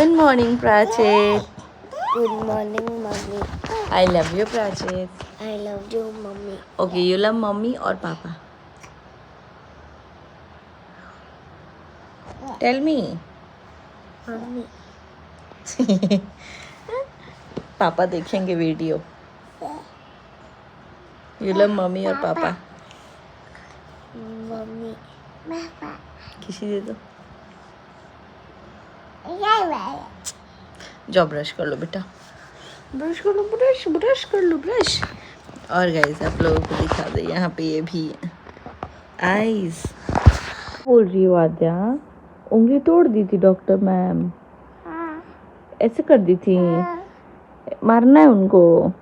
Good morning, Prachit. Good morning, mommy. I love you, Prachit. I love you, mommy. Okay, you love mommy or papa? Tell me. Mommy. पापा देखेंगे video. You love mommy or papa? Mommy. Papa. किसी दे दो. जाओ brush कर लो बेटा. Brush कर लो, brush कर लो, brush. और गाइस आप लोगों को दिखा दे, यहाँ पे ये भी है. आइज. बोल रही हो आद्या? उंगली तोड़ दी थी डॉक्टर मैम. ऐसे कर दी थी. मारना है उनको.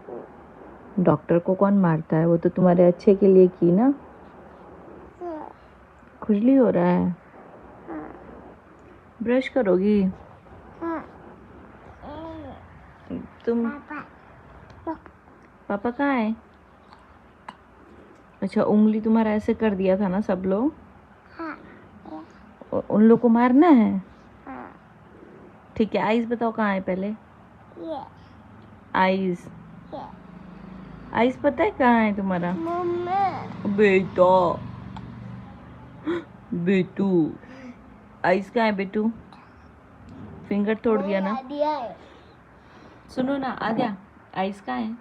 डॉक्टर को कौन मारता है? वो तो तुम्हारे अच्छे के लिए की ना. खुजली हो रहा है. ब्रश करोगी तुम? पापा कहाँ है? अच्छा, उंगली तुम्हारा ऐसे कर दिया था ना सब लोग. उन लोग को मारना है. ठीक है, आइज बताओ कहाँ है पहले. आइज. आइज पता है कहाँ है तुम्हारा? बेटा. बेटू. आइज कहाँ है बेटू? फिंगर तोड़ दिया ना. सुनो ना आद्या, आइज कहाँ है?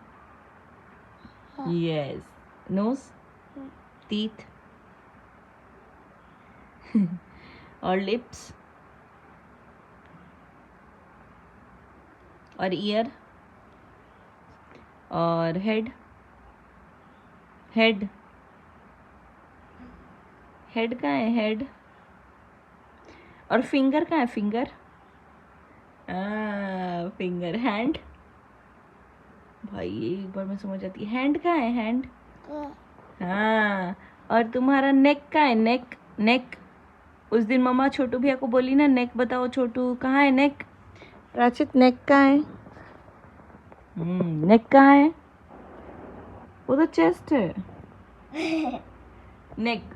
यस. नोज, टीथ और लिप्स और ईयर और हेड. हेड. हेड कहाँ है? हेड. और फिंगर कहाँ है? फिंगर. फिंगर. हैंड. भाई एक बार में समझ आती है. हैंड कहाँ है? हैंड. हाँ. और तुम्हारा नेक कहाँ है? नेक. नेक. उस दिन मम्मा छोटू भैया को बोली ना, नेक बताओ छोटू. कहाँ है नेक? प्राचित नेक कहाँ है? नेक कहाँ है? वो तो चेस्ट है. नेक.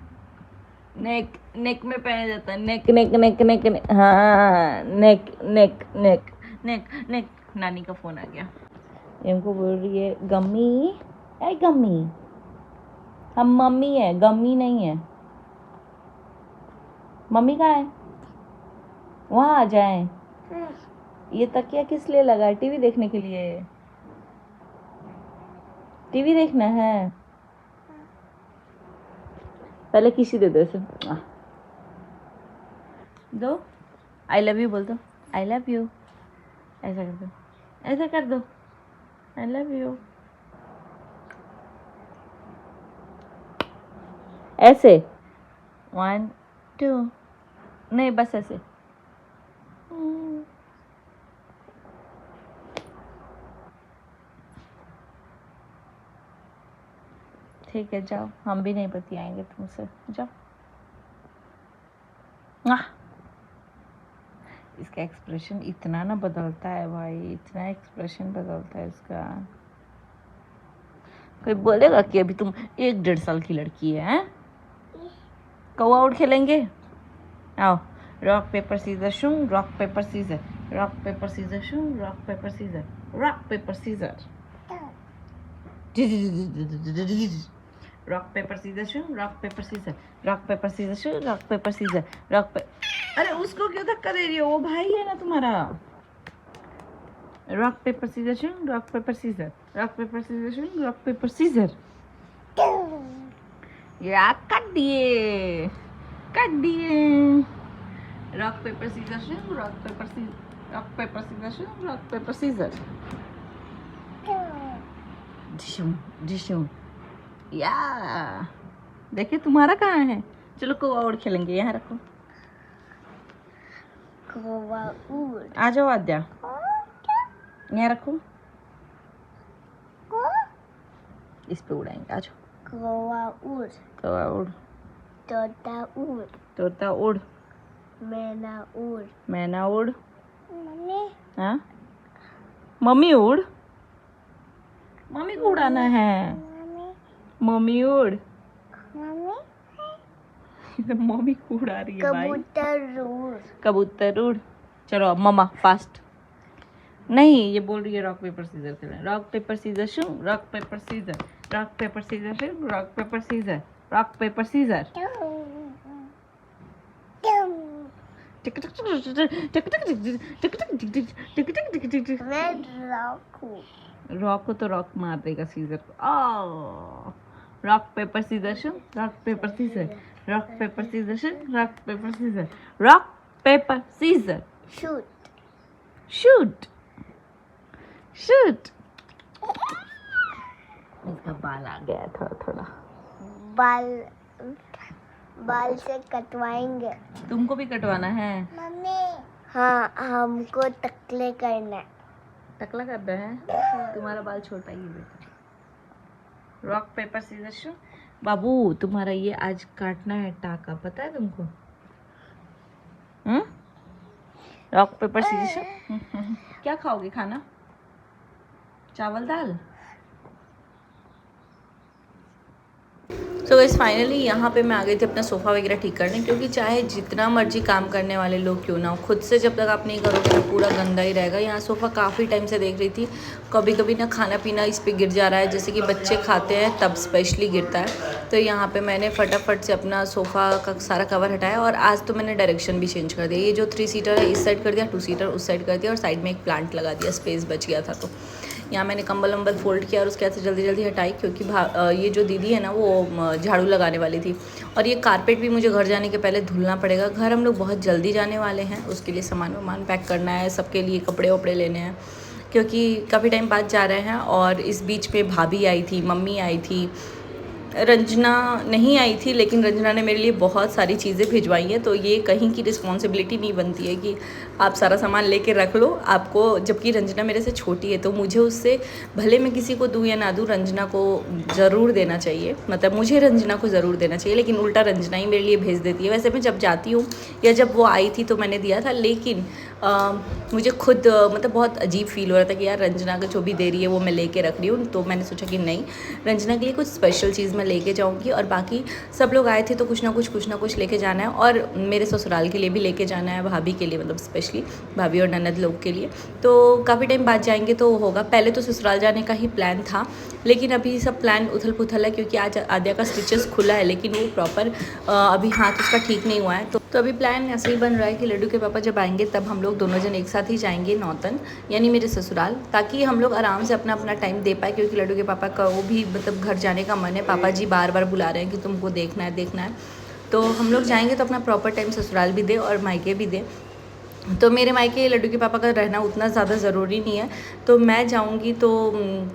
नेक. नेक में पहना जाता है. नेक नेक नेक नेक नेक. हाँ नेक नेक नेक नेक नेक. नानी का फोन आ गया. इनको बोल रही है गम्मी. है गम्मी. हम मम्मी है, गम्मी नहीं है. मम्मी कहाँ है? वहाँ आ जाए. ये तकिया किस लिए लगा है? टीवी देखने के लिए. टीवी देखना है. पहले किसी दे दो इसे. दो. आई लव यू बोल दो. I love you. ऐसा कर दो. ऐसा कर दो. I love you. ऐसे. 1 2. नहीं, बस ऐसे. ठीक है, जाओ. हम भी नहीं बतियाएंगे तुमसे. जाओ. इसका एक्सप्रेशन इतना ना बदलता है भाई. इतना एक्सप्रेशन बदलता है इसका. कोई बोलेगा कि अभी तुम 1-1.5 साल की लड़की है. कौआ उड़ खेलेंगे. आओ. Rock paper scissors shoot. Rock paper scissors. Rock paper scissors shoot. Rock paper scissors. Rock paper scissors. Rock paper scissors shoot. Rock paper scissors. Rock paper scissors shoot. Rock paper scissors. Rock paper. अरे उसको क्यों धक्का दे रही हो? वो भाई है ना तुम्हारा. Rock paper scissors shoot. Rock paper scissors. Rock paper scissors shoot. Rock paper scissors. या काट दिए. काट दिए. Rock paper scissors shoot. Rock paper scissors. Rock paper scissors shoot. Rock paper scissors. डिशूम डिशूम. या देखिए तुम्हारा कहाँ है. चलो कौवा और खेलेंगे. यहाँ रखो. आ जाओ आद्या. यहाँ रखो. इस पे उड़ाएंगे. आ जाओ. कौवा उड़. कौवा उड़. तोता उड़. तोता उड़. मैना उड़. मैना उड़. मम्मी. हाँ, मम्मी उड़. मम्मी को उड़ाना है. मम्मी उड़. मम्मी को उड़ा रही है भाई. कबूतर उड़. कबूतर उड़. चलो अब मम्मा फास्ट। नहीं, ये बोल रही है रॉक पेपर सीजर खेलें। Rock paper scissors shoot, rock paper scissors, rock paper scissors shoot, rock paper scissors, rock paper scissors. मैं रॉक हूँ। रॉक को तो रॉक मार देगा सीजर को। Rock paper scissors shoot, rock paper scissors, rock paper scissors shoot, rock paper scissors, rock paper scissors, shoot shoot shoot. इसका बाल आ गया थोड़ा थोड़ा। बाल बाल से कटवाएंगे। तुमको भी कटवाना है? मम्मी हाँ, हमको टकले करना है। टकला कर रहे हैं? तुम्हारा बाल छोटा ही है बेटा। रॉक पेपर सीजर शू। बाबू तुम्हारा ये आज काटना है टाका, पता है तुमको? रॉक पेपर सीजर शू। क्या खाओगे खाना? चावल दाल? तो गाइस फाइनली यहाँ पे मैं आ गई थी अपना सोफ़ा वगैरह ठीक करने, क्योंकि चाहे जितना मर्जी काम करने वाले लोग क्यों ना हो, खुद से जब तक आप नहीं करोगे ना पूरा गंदा ही रहेगा। यहाँ सोफ़ा काफ़ी टाइम से देख रही थी, कभी कभी ना खाना पीना इस पे गिर जा रहा है, जैसे कि बच्चे खाते हैं तब स्पेशली गिरता है। तो यहाँ पे मैंने फटाफट से अपना सोफ़ा का सारा कवर हटाया, और आज तो मैंने डायरेक्शन भी चेंज कर दिया। ये जो 3 सीटर है इस साइड कर दिया, 2 सीटर उस साइड कर दिया, और साइड में एक प्लांट लगा दिया, स्पेस बच गया था। तो यहाँ मैंने कंबल वम्बल फोल्ड किया और उसके बाद से जल्दी जल्दी हटाई, क्योंकि ये जो दीदी है ना वो झाड़ू लगाने वाली थी। और ये कारपेट भी मुझे घर जाने के पहले धुलना पड़ेगा। घर हम लोग बहुत जल्दी जाने वाले हैं, उसके लिए सामान वामान पैक करना है, सबके लिए कपड़े वपड़े लेने हैं, क्योंकि काफ़ी टाइम बाद जा रहे हैं। और इस बीच में भाभी आई थी, मम्मी आई थी, रंजना नहीं आई थी, लेकिन रंजना ने मेरे लिए बहुत सारी चीज़ें भिजवाई हैं। तो ये कहीं की रिस्पॉन्सिबिलिटी नहीं बनती है कि आप सारा सामान लेके रख लो आपको, जबकि रंजना मेरे से छोटी है, तो मुझे उससे भले मैं किसी को दूँ या ना दूँ, रंजना को ज़रूर देना चाहिए। मतलब मुझे रंजना को ज़रूर देना चाहिए, लेकिन उल्टा रंजना ही मेरे लिए भेज देती है। वैसे मैं जब जाती हूँ या जब वो आई थी तो मैंने दिया था, लेकिन मुझे खुद मतलब बहुत अजीब फील हो रहा था कि यार रंजना का जो भी दे रही है वो मैं लेके रख रही हूँ। तो मैंने सोचा कि नहीं, रंजना के लिए कुछ स्पेशल चीज़ मैं लेके जाऊँगी, और बाकी सब लोग आए थे तो कुछ ना कुछ लेके जाना है, और मेरे ससुराल के लिए भी लेके जाना है, भाभी के लिए, मतलब स्पेशली भाभी और ननद लोग के लिए। तो काफ़ी टाइम बाद जाएंगे तो होगा। पहले तो ससुराल जाने का ही प्लान था, लेकिन अभी सब प्लान उथल पुथल है, क्योंकि आज आद्या का स्टिचेस खुला है, लेकिन वो प्रॉपर अभी हाथ उसका ठीक नहीं हुआ है। तो अभी प्लान ऐसे ही बन रहा है कि लड्डू के पापा जब आएंगे तब हम लोग दोनों जन एक साथ ही जाएंगे नौतन, यानी मेरे ससुराल, ताकि हम लोग आराम से अपना अपना टाइम दे पाए, क्योंकि लड्डू के पापा का वो भी मतलब घर जाने का मन है। पापा जी बार बार बुला रहे हैं कि तुमको देखना है। तो हम लोग जाएंगे तो अपना प्रॉपर टाइम ससुराल भी दे और मायके भी दे। तो मेरे मायके लड्डू के पापा का रहना उतना ज़्यादा ज़रूरी नहीं है, तो मैं जाऊंगी तो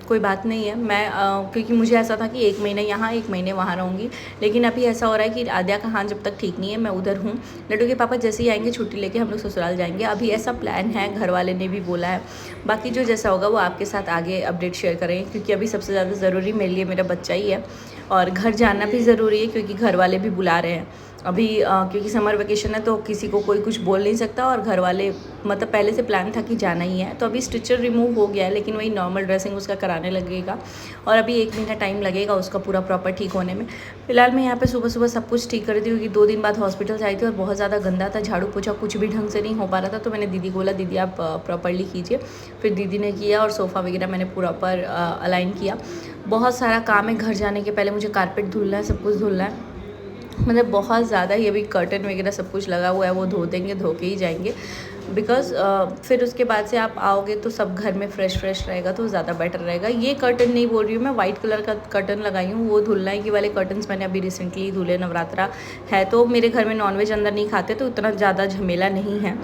कोई बात नहीं है। मैं क्योंकि मुझे ऐसा था कि 1 महीने यहाँ 1 महीने वहाँ रहूँगी, लेकिन अभी ऐसा हो रहा है कि आद्या का हाथ जब तक ठीक नहीं है मैं उधर हूँ। लड्डू के पापा जैसे ही आएंगे छुट्टी लेके हम लोग ससुराल जाएंगे, अभी ऐसा प्लान है, घर वाले ने भी बोला है। बाकी जो जैसा होगा वो आपके साथ आगे अपडेट शेयर करेंगे, क्योंकि अभी सबसे ज़्यादा ज़रूरी मेरे लिए मेरा बच्चा ही है, और घर जाना भी ज़रूरी है, क्योंकि घर वाले भी बुला रहे हैं अभी। क्योंकि समर वेकेशन है तो किसी को कोई कुछ बोल नहीं सकता, और घर वाले मतलब पहले से प्लान था कि जाना ही है। तो अभी स्टिचर रिमूव हो गया है, लेकिन वही नॉर्मल ड्रेसिंग उसका कराने लगेगा, और अभी 1 महीना टाइम लगेगा उसका पूरा प्रॉपर ठीक होने में। फिलहाल मैं यहाँ पे सुबह सुबह सब कुछ ठीक कर रही थी, क्योंकि 2 दिन बाद हॉस्पिटल से आई थी और बहुत ज़्यादा गंदा था, झाड़ू पोछा कुछ भी ढंग से नहीं हो पा रहा था। तो मैंने दीदी को बोला, दीदी आप प्रॉपरली कीजिए। फिर दीदी ने किया, और सोफ़ा वगैरह मैंने प्रॉपर अलाइन किया। बहुत सारा काम है, घर जाने के पहले मुझे कारपेट धुलना है, सब कुछ धुलना है, मतलब बहुत ज़्यादा ही। अभी कर्टन वगैरह सब कुछ लगा हुआ है, वो धो देंगे, धो के ही जाएंगे, बिकॉज़ फिर उसके बाद से आप आओगे तो सब घर में फ्रेश रहेगा, तो ज़्यादा बेटर रहेगा। ये कर्टन नहीं बोल रही हूँ मैं, वाइट कलर का कर्टन लगाई हूँ, वो धुलना है। कि वाले कर्टन्स मैंने अभी रिसेंटली धुले, नवरात्रा है तो मेरे घर में नॉनवेज अंदर नहीं खाते, तो उतना ज़्यादा झमेला नहीं है।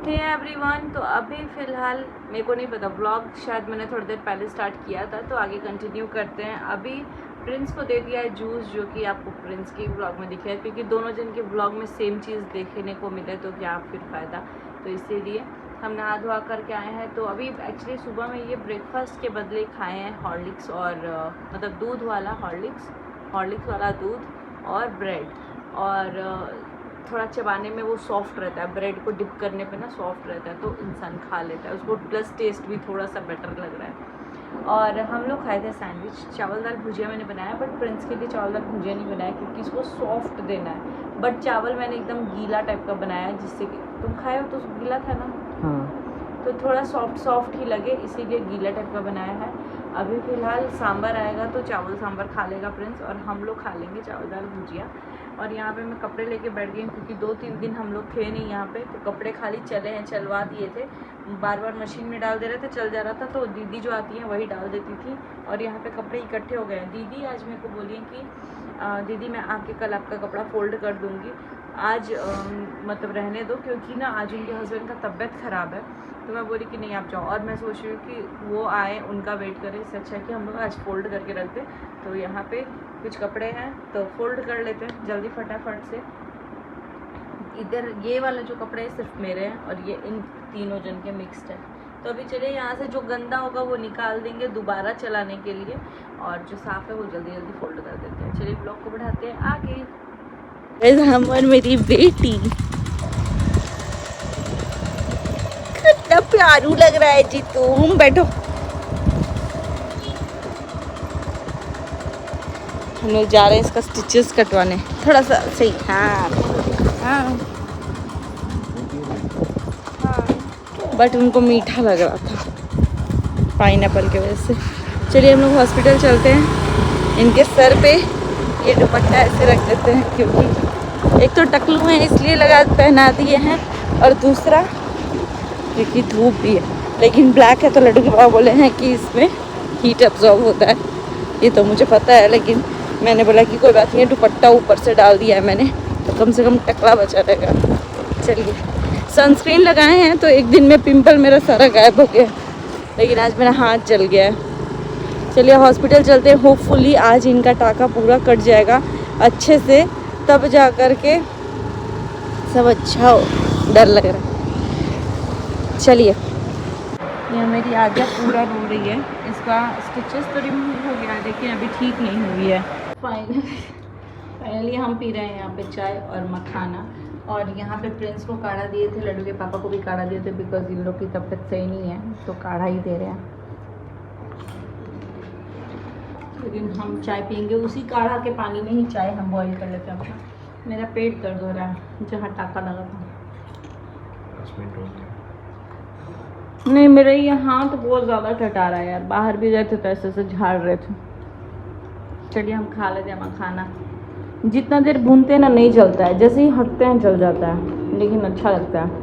हे एवरीवन, तो अभी फ़िलहाल मेरे को नहीं पता, व्लॉग शायद मैंने थोड़ी देर पहले स्टार्ट किया था, तो आगे कंटिन्यू करते हैं। अभी प्रिंस को दे दिया है जूस, जो कि आपको प्रिंस के व्लॉग में दिखा है, क्योंकि दोनों जन के व्लॉग में सेम चीज़ देखने को मिले तो क्या फिर फ़ायदा। तो इसीलिए हम नहा धोआ करके आए हैं। तो अभी एक्चुअली सुबह में ये ब्रेकफास्ट के बदले खाए हैं हॉर्लिक्स, और मतलब दूध वाला हॉर्लिक्स वाला दूध और ब्रेड, और थोड़ा चबाने में वो सॉफ्ट रहता है, ब्रेड को डिप करने पे ना सॉफ्ट रहता है, तो इंसान खा लेता है उसको, प्लस टेस्ट भी थोड़ा सा बेटर लग रहा है। और हम लोग खाए थे सैंडविच। चावल दाल भुजिया मैंने बनाया, बट प्रिंस के लिए चावल दाल भुजिया नहीं बनाया, क्योंकि इसको सॉफ्ट देना है। बट चावल मैंने एकदम गीला टाइप का बनाया, जिससे कि तुम खाए हो तो गीला था ना, हाँ, तो थोड़ा सॉफ्ट सॉफ्ट ही लगे इसीलिए गीला टाइप का बनाया है। अभी फ़िलहाल सांभर आएगा तो चावल सांभर खा लेगा प्रिंस, और हम लोग खा लेंगे चावल दाल भुजिया। और यहाँ पे मैं कपड़े लेके बैठ गई क्योंकि 2-3 दिन हम लोग थे नहीं यहाँ पे, तो कपड़े खाली चले हैं, चलवा दिए थे, बार बार मशीन में डाल दे रहे थे, चल जा रहा था, तो दीदी जो आती है वही डाल देती थी। और यहाँ पे कपड़े इकट्ठे हो गए हैं। दीदी आज मेरे को बोली कि दीदी मैं आके कल आपका कपड़ा फ़ोल्ड कर दूँगी, आज मतलब रहने दो, क्योंकि ना आज उनके हस्बैंड का तबीयत ख़राब है। तो मैं बोली कि नहीं आप जाओ, और मैं सोच रही हूँ कि वो आए, उनका वेट करें, इससे अच्छा है कि हम लोग आज फ़ोल्ड करके रख दें। तो यहाँ पे कुछ कपड़े हैं तो फ़ोल्ड कर लेते हैं जल्दी फटाफट से। इधर ये वाला जो कपड़े हैं सिर्फ मेरे हैं, और ये इन तीनों जन के मिक्स्ड है। तो अभी चलिए यहाँ से जो गंदा होगा वो निकाल देंगे दोबारा चलाने के लिए, और जो साफ़ है वो जल्दी जल्दी फोल्ड कर देते हैं। चलिए ब्लॉग को बढ़ाते हैं आगे। हम और मेरी बेटी, कितना प्यारू लग रहा है जी तुम, बैठो। हम लोग जा रहे हैं इसका स्टिचेस कटवाने, थोड़ा सा सही। हाँ हाँ बट उनको मीठा लग रहा था पाइनएप्पल के वजह से। चलिए हम लोग हॉस्पिटल चलते हैं। इनके सर पे ये दुपट्टा ऐसे रख देते हैं, क्योंकि एक तो टकलू है इसलिए लगा पहना दिए हैं, और दूसरा क्योंकि धूप भी है। लेकिन ब्लैक है तो लड्डू के पापा बोले हैं कि इसमें हीट एब्जॉर्ब होता है, ये तो मुझे पता है, लेकिन मैंने बोला कि कोई बात नहीं, दुपट्टा ऊपर से डाल दिया है मैंने, तो कम से कम टकला बचा रहेगा। चलिए सनस्क्रीन लगाए हैं तो एक दिन में पिंपल मेरा सारा गायब हो गया, लेकिन आज मेरा हाथ जल गया है। चलिए हॉस्पिटल चलते हैं, होपफुली आज इनका टाका पूरा कट जाएगा अच्छे से, तब जा कर के सब अच्छा हो। डर लग रहा है। चलिए ये मेरी आज्ञा पूरा रो रही है, इसका स्टिचेस तो रिमूव हो गया लेकिन अभी ठीक नहीं हुई है। फाइनली हम पी रहे हैं यहाँ पे चाय और मखाना, और यहाँ पे प्रिंस को काढ़ा दिए थे, लड्डू के पापा को भी काढ़ा दिए थे, बिकॉज इन लोग की तबीयत सही नहीं है तो काढ़ा ही दे रहे हैं। लेकिन हम चाय पियेंगे उसी काढ़ा के पानी में ही, चाय हम बॉईल कर लेते हैं अपना। मेरा पेट दर्द हो रहा है जहाँ टाका लगा था। नहीं मेरा ये हाथ तो बहुत ज़्यादा टटा रहा है यार, बाहर भी गए थे तो ऐसे ऐसे झाड़ रहे थे। चलिए हम खा लेते हैं मखाना। जितना देर भूनते हैं ना नहीं जलता है, जैसे ही हटते हैं जल जाता है, लेकिन अच्छा लगता है।